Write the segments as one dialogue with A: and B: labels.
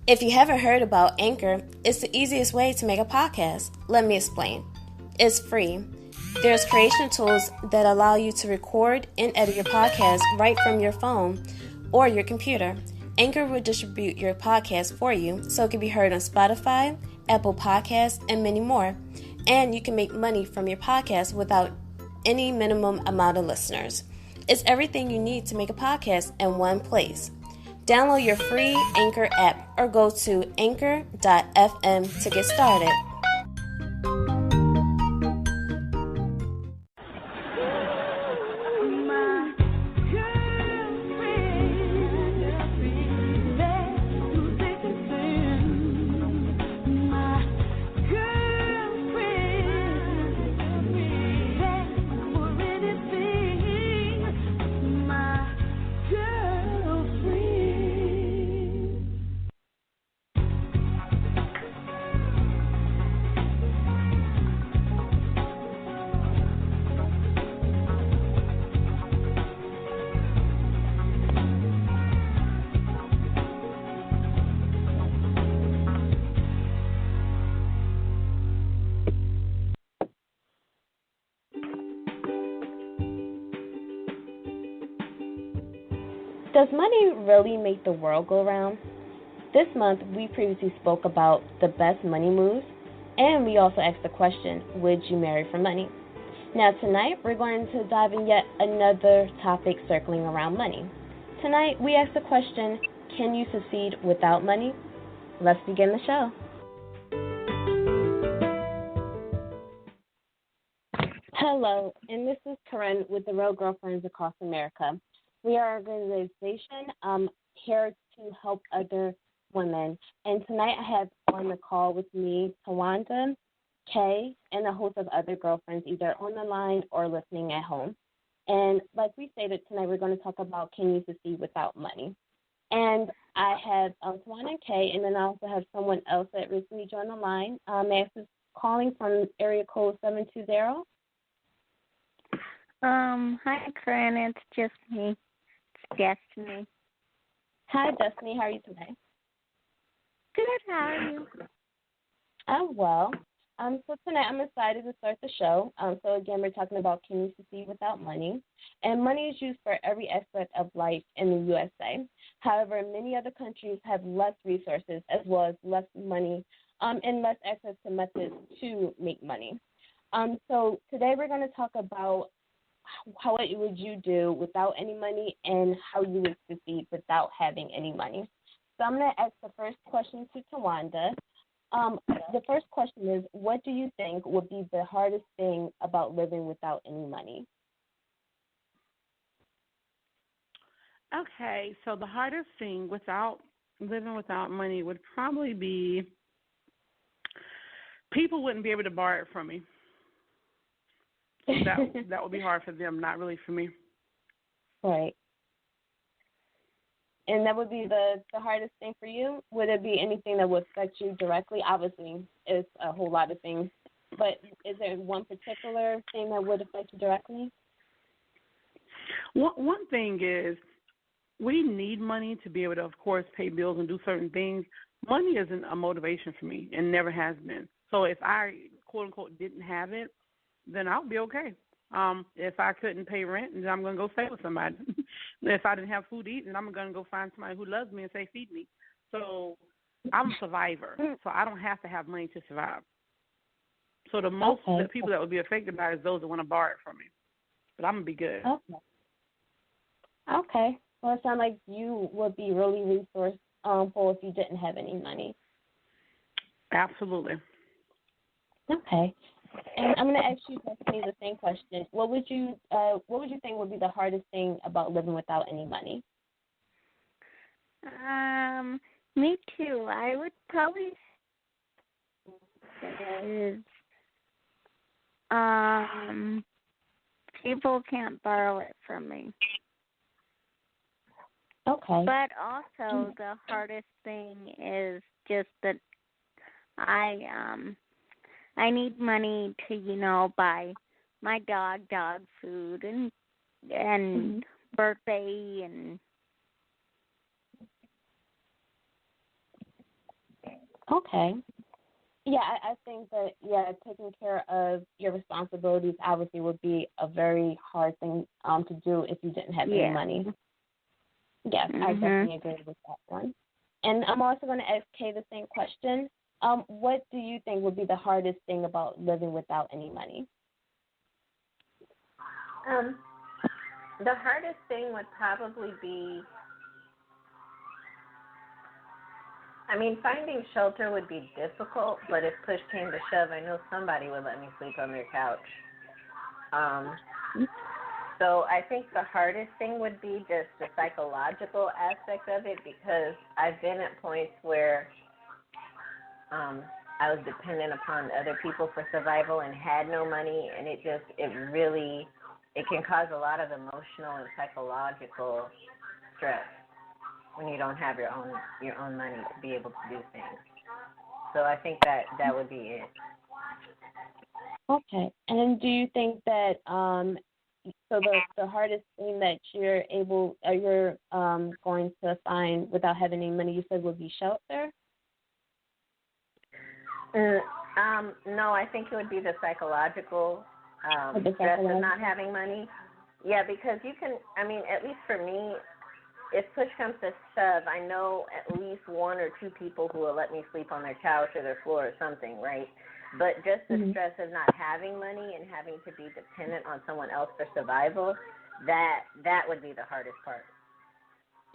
A: If you haven't heard about Anchor, it's the easiest way to make a podcast. Let me explain. It's free. There's creation tools that allow you to record and edit your podcast right from your phone or your computer. Anchor will distribute your podcast for you so it can be heard on Spotify, Apple Podcasts, and many more. And you can make money from your podcast without any minimum amount of listeners. It's everything you need to make a podcast in one place. Download your free Anchor app or go to anchor.fm to get started. Does money really make the world go round? This month, we previously spoke about the best money moves, and we also asked the question, would you marry for money? Now, tonight, we're going to dive in yet another topic circling around money. Tonight, we asked the question, can you succeed without money? Let's begin the show. Hello, and this is Corinne with the Real Girlfriends Across America. We are an organization here to help other women. And tonight I have on the call with me Tawanda, Kay, and a host of other girlfriends either on the line or listening at home. And like we stated, tonight we're going to talk about can you succeed without money. And I have Tawanda and Kay, and then I also have someone else that recently joined the line. Max is calling from area code 720.
B: Hi, Corinne. It's just me. Destiny.
A: Hi, Destiny. How are you today?
B: Good. How are you?
A: I'm well. So tonight I'm excited to start the show. So again, we're talking about can you succeed without money? And money is used for every aspect of life in the USA. However, many other countries have less resources as well as less money and less access to methods to make money. So today we're going to talk about what would you do without any money and how you would succeed without having any money. So I'm going to ask the first question to Tawanda. The first question is, what do you think would be the hardest thing about living without any money?
C: Okay, so the hardest thing living without money would probably be people wouldn't be able to borrow it from me. That would be hard for them, not really for me.
A: Right. And that would be the hardest thing for you? Would it be anything that would affect you directly? Obviously, it's a whole lot of things. But is there one particular thing that would affect you directly?
C: One thing is we need money to be able to, of course, pay bills and do certain things. Money isn't a motivation for me and never has been. So if I, quote, unquote, didn't have it, then I'll be okay. If I couldn't pay rent, then I'm going to go stay with somebody. If I didn't have food to eat, then I'm going to go find somebody who loves me and say, feed me. So I'm a survivor, so I don't have to have money to survive. So the most the people that would be affected by it is those that want to borrow it from me. But I'm going to be good.
A: Okay. Well, it sounds like you would be really resourceful if you didn't have any money.
C: Absolutely.
A: Okay. And I'm going to ask you, Destiny, the same question. What would you think would be the hardest thing about living without any money?
B: Me too. I would probably say people can't borrow it from me.
A: Okay.
B: But also the hardest thing is just that I need money to, buy my dog food and birthday and
A: Okay. Yeah, I think that, yeah, taking care of your responsibilities obviously would be a very hard thing to do if you didn't have any
B: Yeah.
A: money. Yes, I
B: Mhm.
A: definitely agree with that one. And I'm also going to ask Kay the same question. What do you think would be the hardest thing about living without any money?
D: Um, the hardest thing would probably be, I mean, finding shelter would be difficult, but if push came to shove, I know somebody would let me sleep on their couch. Um, so I think the hardest thing would be just the psychological aspect of it, because I've been at points where I was dependent upon other people for survival and had no money, and it can cause a lot of emotional and psychological stress when you don't have your own money to be able to do things. So I think that would be it.
A: Okay. And do you think that so the hardest thing that you're going to find without having any money, you said, would be shelter?
D: No, I think it would be the psychological
A: The
D: stress of
A: psychological?
D: not having money. Yeah, because you can, I mean, at least for me, if push comes to shove, I know at least one or two people who will let me sleep on their couch or their floor or something, right? But just the stress of not having money and having to be dependent on someone else for survival, that would be the hardest part.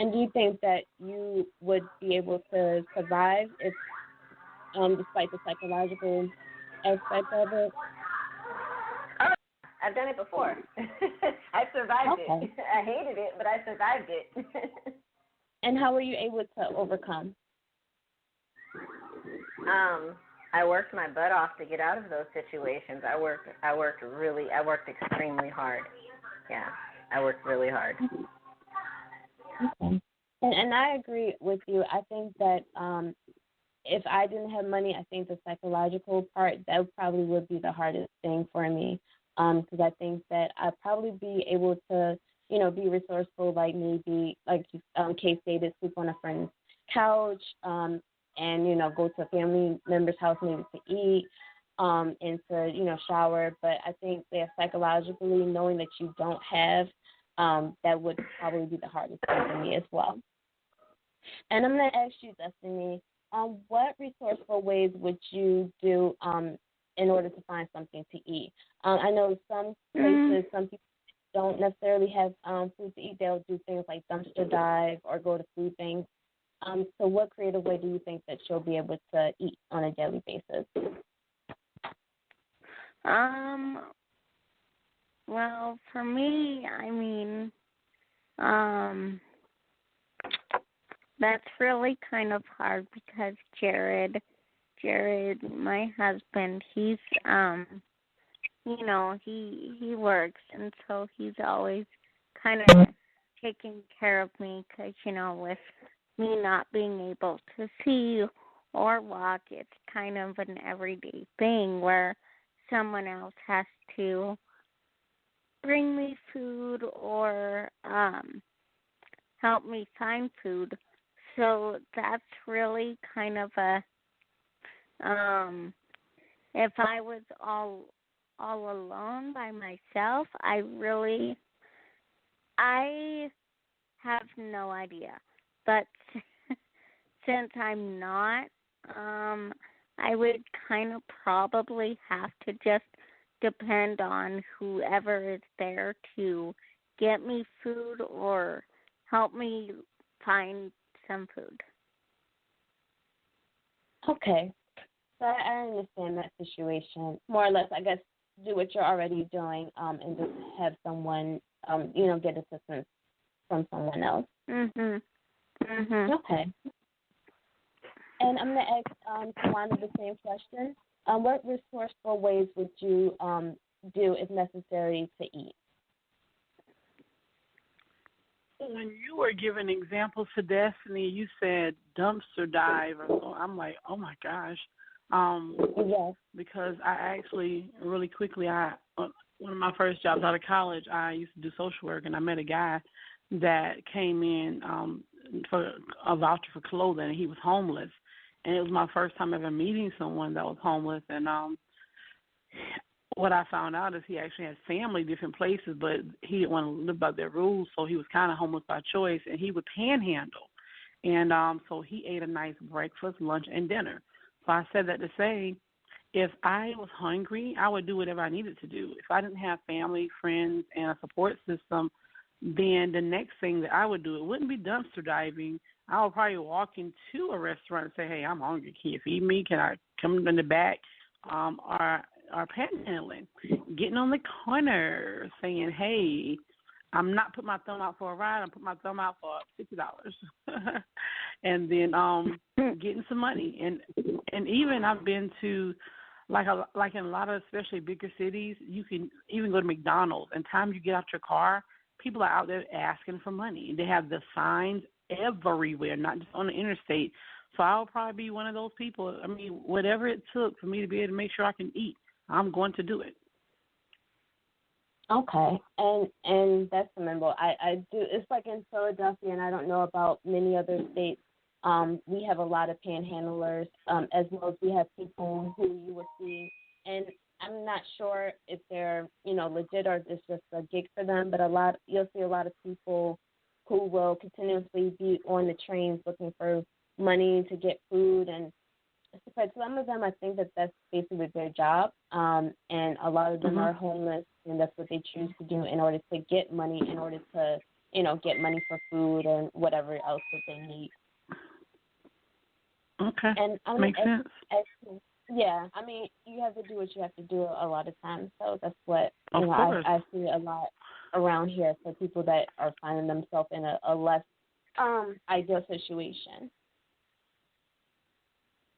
A: And do you think that you would be able to survive if, despite the psychological aspect of it?
D: Oh, I've done it before. I survived
A: Okay.
D: it. I hated it, but I survived it.
A: And how were you able to overcome?
D: I worked my butt off to get out of those situations. I worked extremely hard. Yeah, I worked really hard.
A: Okay. And I agree with you. I think that if I didn't have money, I think the psychological part, that probably would be the hardest thing for me. Because I think that I'd probably be able to, be resourceful, like maybe, like Kay stated, sleep on a friend's couch, and, go to a family member's house maybe to eat, and to, shower. But I think that psychologically, knowing that you don't have, that would probably be the hardest thing for me as well. And I'm going to ask you, Destiny, what resourceful ways would you do in order to find something to eat? I know some places, some people don't necessarily have food to eat. They'll do things like dumpster dive or go to food banks. So what creative way do you think that you'll be able to eat on a daily basis?
B: Well, for me, I mean, that's really kind of hard because Jared, my husband, he's he works, and so he's always kind of taking care of me because with me not being able to see or walk, it's kind of an everyday thing where someone else has to bring me food or help me find food. So that's really kind of a if I was all alone by myself, I have no idea. But since I'm not, I would kind of probably have to just depend on whoever is there to get me food or help me find some food.
A: Okay. So I understand that situation. More or less, I guess, do what you're already doing and just have someone, get assistance from someone else. Okay. And I'm going to ask Tawana the same question. What resourceful ways would you do, if necessary, to eat?
C: When you were giving examples to Destiny, you said dumpster dive. So I'm like, oh my gosh.
A: Yes.
C: Because I actually, really quickly, one of my first jobs out of college, I used to do social work, and I met a guy that came in for a voucher for clothing, and he was homeless. and it was my first time ever meeting someone that was homeless. And what I found out is he actually had family different places, but he didn't want to live by their rules, so he was kind of homeless by choice, and he would panhandle. And so he ate a nice breakfast, lunch, and dinner. So I said that to say, if I was hungry, I would do whatever I needed to do. If I didn't have family, friends, and a support system, then the next thing that I would do, it wouldn't be dumpster diving. I would probably walk into a restaurant and say, hey, I'm hungry. Can you feed me? Can I come in the back? Or panhandling, getting on the corner, saying, hey, I'm not putting my thumb out for a ride. I'm putting my thumb out for $60, and then getting some money. And even I've been to like in a lot of especially bigger cities, you can even go to McDonald's. And time you get out your car, people are out there asking for money. They have the signs everywhere, not just on the interstate. So I'll probably be one of those people. I mean, whatever it took for me to be able to make sure I can eat, I'm going to do it.
A: Okay, and that's commendable. I do. It's like in Philadelphia, and I don't know about many other states. We have a lot of panhandlers, as well as we have people who you will see, and I'm not sure if they're legit or it's just a gig for them. But you'll see a lot of people who will continuously be on the trains looking for money to get food, and but some of them, I think that's basically their job, and a lot of them are homeless, and that's what they choose to do in order to get money, in order to, get money for food and whatever else that they need.
C: Okay,
A: and
C: makes sense.
A: Yeah, I mean, you have to do what you have to do a lot of times, so that's what I see a lot around here for people that are finding themselves in a less ideal situation.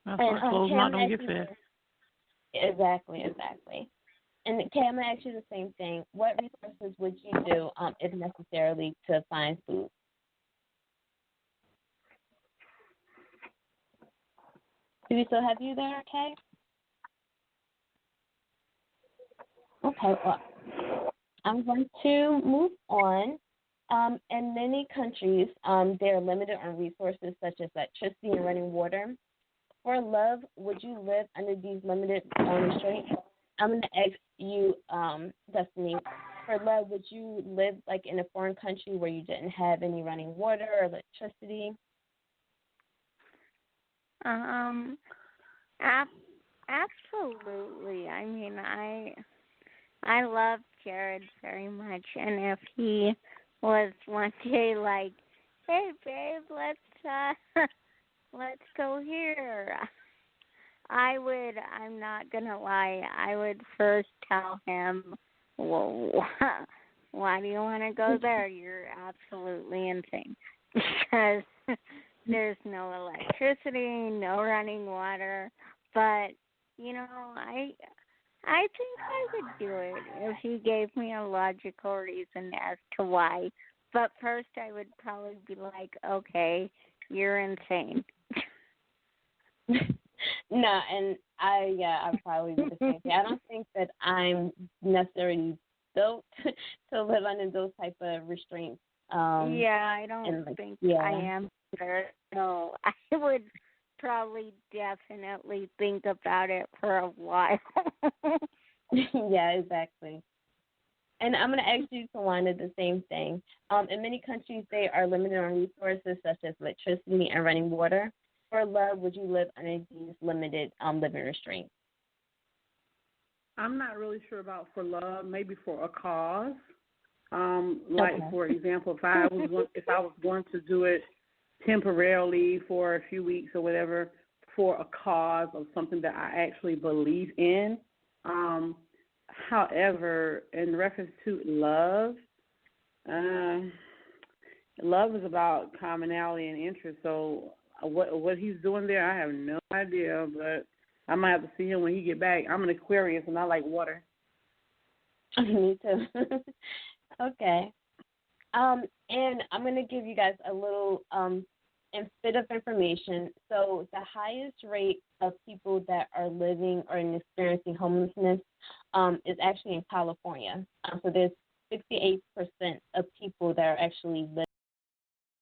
C: That's why clothes not don't get fed.
A: Exactly. And Kay, I'm going to ask you the same thing. What resources would you do, if necessarily, to find food? Do we still have you there, Kay? Okay, well, I'm going to move on. In many countries, they are limited on resources such as electricity and running water. For love, would you live under these limited restraints? I'm going to ask you, Destiny, for love, would you live like in a foreign country where you didn't have any running water or electricity?
B: Absolutely. I mean, I love Jared very much, and if he was one day like, hey babe, let's go here, I'm not going to lie, I would first tell him, well, why do you want to go there? You're absolutely insane. Because there's no electricity, no running water. But, I think I would do it if he gave me a logical reason as to why. But first I would probably be like, okay, you're insane.
A: No, and I probably do the same thing. I don't think that I'm necessarily built to live under those type of restraints.
B: I don't think I am either. No, I would probably definitely think about it for a while.
A: Yeah, exactly. And I'm going to ask you, Tawanda, the same thing. In many countries, they are limited on resources such as electricity and running water. For love, would you live under these limited living restraints?
C: I'm not really sure about for love. Maybe for a cause. For example, if I was going to do it temporarily for a few weeks or whatever for a cause of something that I actually believe in. However, in reference to love, love is about commonality and interest. So what he's doing there, I have no idea, but I might have to see him when he get back. I'm an Aquarius, and I like water.
A: Me too. Okay. And I'm going to give you guys a little bit of information. So the highest rate of people that are living or experiencing homelessness is actually in California. So there's 68% of people that are actually living